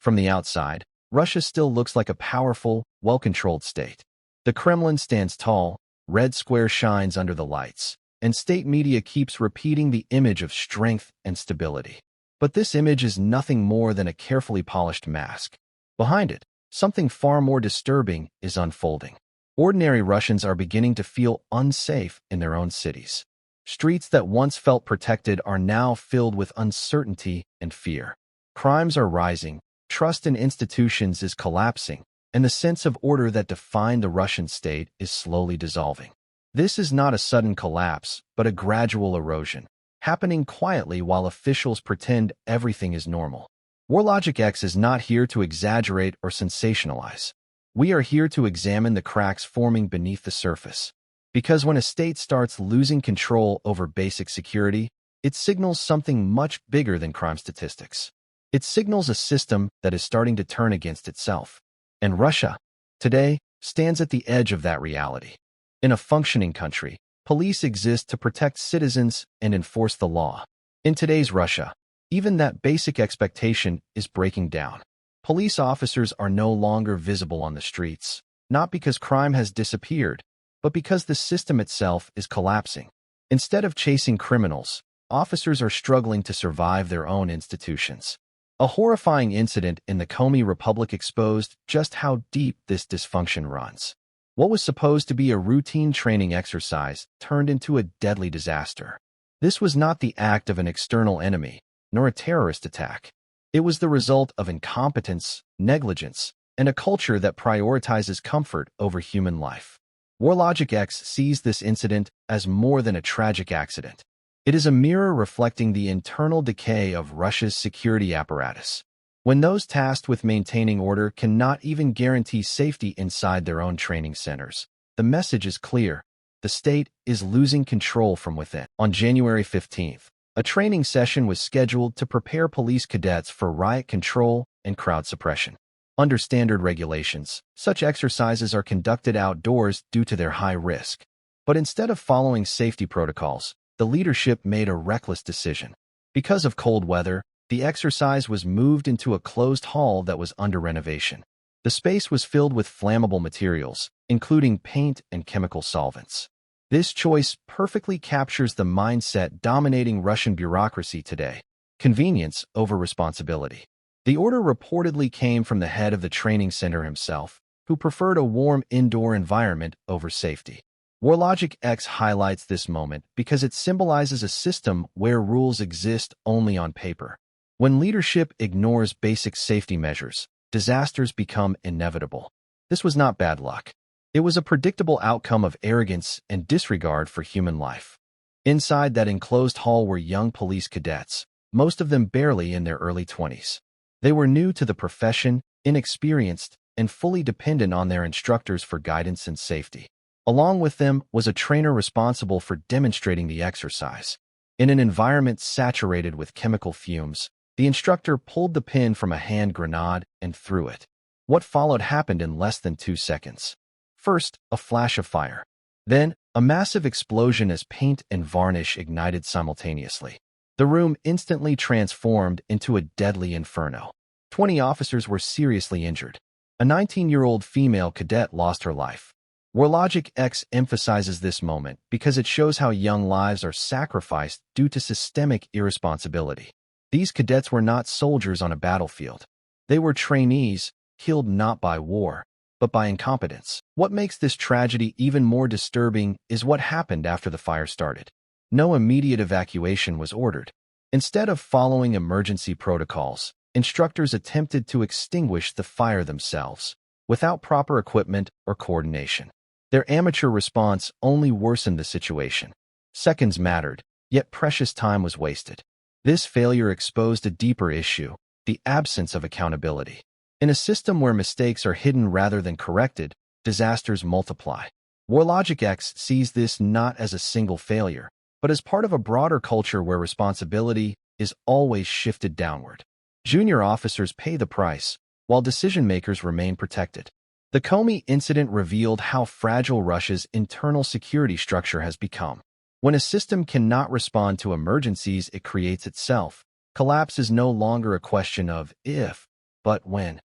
From the outside, Russia still looks like a powerful, well-controlled state. The Kremlin stands tall, Red Square shines under the lights, and state media keeps repeating the image of strength and stability. But this image is nothing more than a carefully polished mask. Behind it, something far more disturbing is unfolding. Ordinary Russians are beginning to feel unsafe in their own cities. Streets that once felt protected are now filled with uncertainty and fear. Crimes are rising, trust in institutions is collapsing, and the sense of order that defined the Russian state is slowly dissolving. This is not a sudden collapse, but a gradual erosion, happening quietly while officials pretend everything is normal. Warlogic X is not here to exaggerate or sensationalize. We are here to examine the cracks forming beneath the surface. Because when a state starts losing control over basic security, it signals something much bigger than crime statistics. It signals a system that is starting to turn against itself. And Russia, today, stands at the edge of that reality. In a functioning country, police exist to protect citizens and enforce the law. In today's Russia, even that basic expectation is breaking down. Police officers are no longer visible on the streets, not because crime has disappeared, but because the system itself is collapsing. Instead of chasing criminals, officers are struggling to survive their own institutions. A horrifying incident in the Komi Republic exposed just how deep this dysfunction runs. What was supposed to be a routine training exercise turned into a deadly disaster. This was not the act of an external enemy, nor a terrorist attack. It was the result of incompetence, negligence, and a culture that prioritizes comfort over human life. Warlogic X sees this incident as more than a tragic accident. It is a mirror reflecting the internal decay of Russia's security apparatus. When those tasked with maintaining order cannot even guarantee safety inside their own training centers, the message is clear. The state is losing control from within. On January 15th, a training session was scheduled to prepare police cadets for riot control and crowd suppression. Under standard regulations, such exercises are conducted outdoors due to their high risk. But instead of following safety protocols, the leadership made a reckless decision. Because of cold weather, the exercise was moved into a closed hall that was under renovation. The space was filled with flammable materials, including paint and chemical solvents. This choice perfectly captures the mindset dominating Russian bureaucracy today: convenience over responsibility. The order reportedly came from the head of the training center himself, who preferred a warm indoor environment over safety. Warlogic X highlights this moment because it symbolizes a system where rules exist only on paper. When leadership ignores basic safety measures, disasters become inevitable. This was not bad luck. It was a predictable outcome of arrogance and disregard for human life. Inside that enclosed hall were young police cadets, most of them barely in their early 20s. They were new to the profession, inexperienced, and fully dependent on their instructors for guidance and safety. Along with them was a trainer responsible for demonstrating the exercise. In an environment saturated with chemical fumes, the instructor pulled the pin from a hand grenade and threw it. What followed happened in less than 2 seconds. First, a flash of fire. Then, a massive explosion as paint and varnish ignited simultaneously. The room instantly transformed into a deadly inferno. 20 officers were seriously injured. A 19-year-old female cadet lost her life. Warlogic X emphasizes this moment because it shows how young lives are sacrificed due to systemic irresponsibility. These cadets were not soldiers on a battlefield. They were trainees, killed not by war, but by incompetence. What makes this tragedy even more disturbing is what happened after the fire started. No immediate evacuation was ordered. Instead of following emergency protocols, instructors attempted to extinguish the fire themselves, without proper equipment or coordination. Their amateur response only worsened the situation. Seconds mattered, yet precious time was wasted. This failure exposed a deeper issue: the absence of accountability. In a system where mistakes are hidden rather than corrected, disasters multiply. Warlogic X sees this not as a single failure, but as part of a broader culture where responsibility is always shifted downward. Junior officers pay the price, while decision-makers remain protected. The Komi incident revealed how fragile Russia's internal security structure has become. When a system cannot respond to emergencies it creates itself, collapse is no longer a question of if, But when?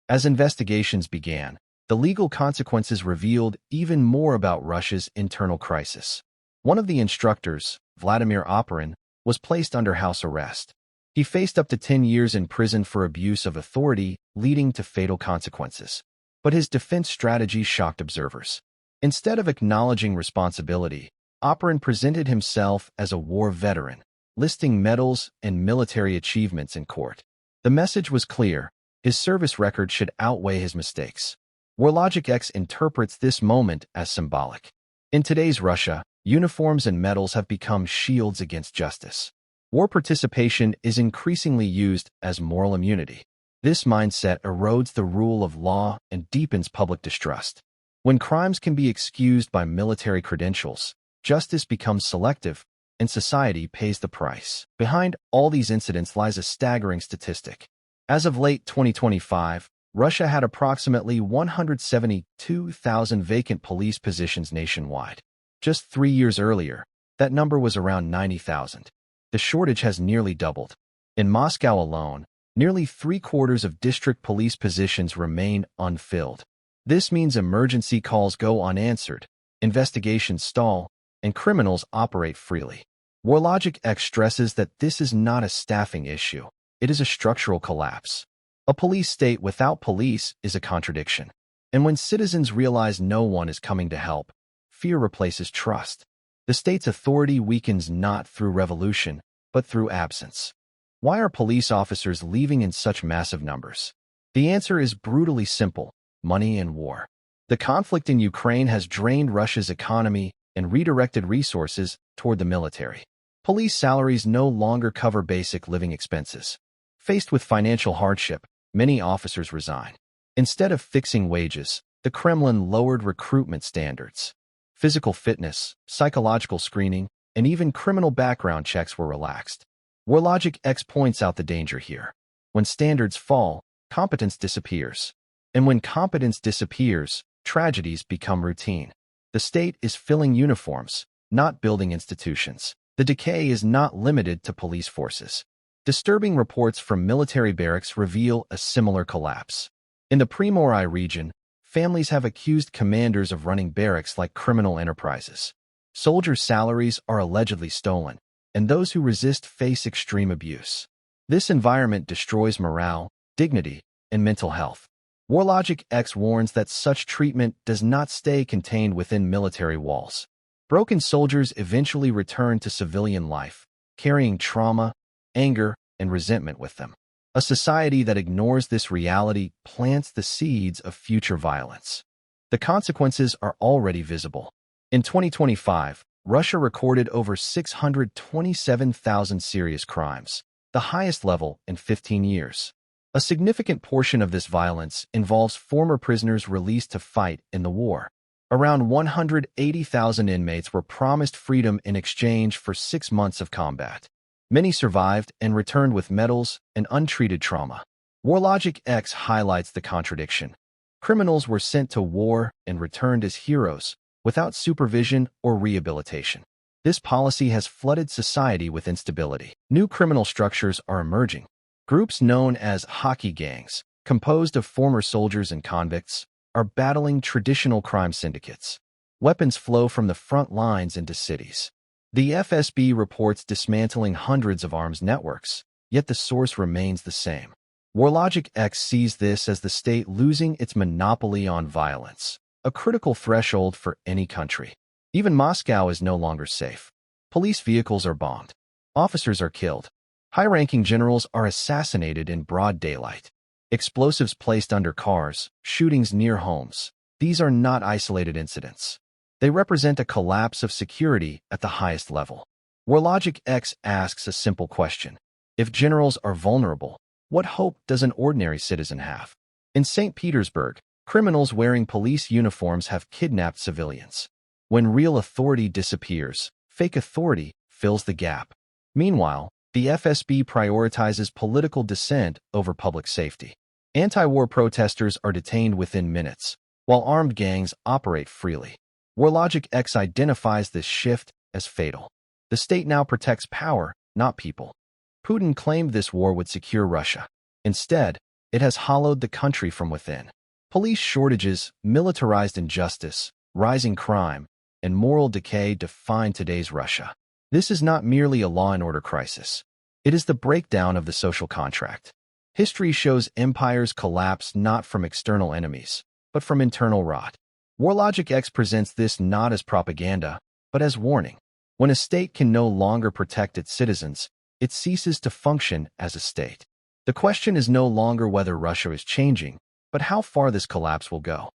As investigations began, the legal consequences revealed even more about Russia's internal crisis. One of the instructors, Vladimir Oparin, was placed under house arrest. He faced up to 10 years in prison for abuse of authority, leading to fatal consequences. But his defense strategy shocked observers. Instead of acknowledging responsibility, Oparin presented himself as a war veteran, listing medals and military achievements in court. The message was clear: his service record should outweigh his mistakes. Warlogic X interprets this moment as symbolic. In today's Russia, uniforms and medals have become shields against justice. War participation is increasingly used as moral immunity. This mindset erodes the rule of law and deepens public distrust. When crimes can be excused by military credentials, justice becomes selective, and society pays the price. Behind all these incidents lies a staggering statistic. As of late 2025, Russia had approximately 172,000 vacant police positions nationwide. Just 3 years earlier, that number was around 90,000. The shortage has nearly doubled. In Moscow alone, nearly 3/4 of district police positions remain unfilled. This means emergency calls go unanswered, investigations stall, and criminals operate freely. Warlogic X stresses that this is not a staffing issue. It is a structural collapse. A police state without police is a contradiction. And when citizens realize no one is coming to help, fear replaces trust. The state's authority weakens not through revolution, but through absence. Why are police officers leaving in such massive numbers? The answer is brutally simple: money and war. The conflict in Ukraine has drained Russia's economy and redirected resources toward the military. Police salaries no longer cover basic living expenses. Faced with financial hardship, many officers resign. Instead of fixing wages, the Kremlin lowered recruitment standards. Physical fitness, psychological screening, and even criminal background checks were relaxed. Warlogic X points out the danger here. When standards fall, competence disappears. And when competence disappears, tragedies become routine. The state is filling uniforms, not building institutions. The decay is not limited to police forces. Disturbing reports from military barracks reveal a similar collapse. In the Primorai region, families have accused commanders of running barracks like criminal enterprises. Soldiers' salaries are allegedly stolen, and those who resist face extreme abuse. This environment destroys morale, dignity, and mental health. Warlogic X warns that such treatment does not stay contained within military walls. Broken soldiers eventually return to civilian life, carrying trauma, anger, and resentment with them. A society that ignores this reality plants the seeds of future violence. The consequences are already visible. In 2025, Russia recorded over 627,000 serious crimes, the highest level in 15 years. A significant portion of this violence involves former prisoners released to fight in the war. Around 180,000 inmates were promised freedom in exchange for 6 months of combat. Many survived and returned with medals and untreated trauma. Warlogic X highlights the contradiction. Criminals were sent to war and returned as heroes, without supervision or rehabilitation. This policy has flooded society with instability. New criminal structures are emerging. Groups known as hockey gangs, composed of former soldiers and convicts, are battling traditional crime syndicates. Weapons flow from the front lines into cities. The FSB reports dismantling hundreds of arms networks, yet the source remains the same. Warlogic X sees this as the state losing its monopoly on violence, a critical threshold for any country. Even Moscow is no longer safe. Police vehicles are bombed. Officers are killed. High-ranking generals are assassinated in broad daylight. Explosives placed under cars, shootings near homes. These are not isolated incidents. They represent a collapse of security at the highest level. Warlogic X asks a simple question. If generals are vulnerable, what hope does an ordinary citizen have? In St. Petersburg, criminals wearing police uniforms have kidnapped civilians. When real authority disappears, fake authority fills the gap. Meanwhile, the FSB prioritizes political dissent over public safety. Anti-war protesters are detained within minutes, while armed gangs operate freely. Warlogic X identifies this shift as fatal. The state now protects power, not people. Putin claimed this war would secure Russia. Instead, It has hollowed the country from within. Police shortages, militarized injustice, rising crime, and moral decay define today's Russia. This is not merely a law and order crisis. It is the breakdown of the social contract. History shows empires collapse not from external enemies, but from internal rot. Warlogic X presents this not as propaganda, but as warning. When a state can no longer protect its citizens, it ceases to function as a state. The question is no longer whether Russia is changing, but how far this collapse will go.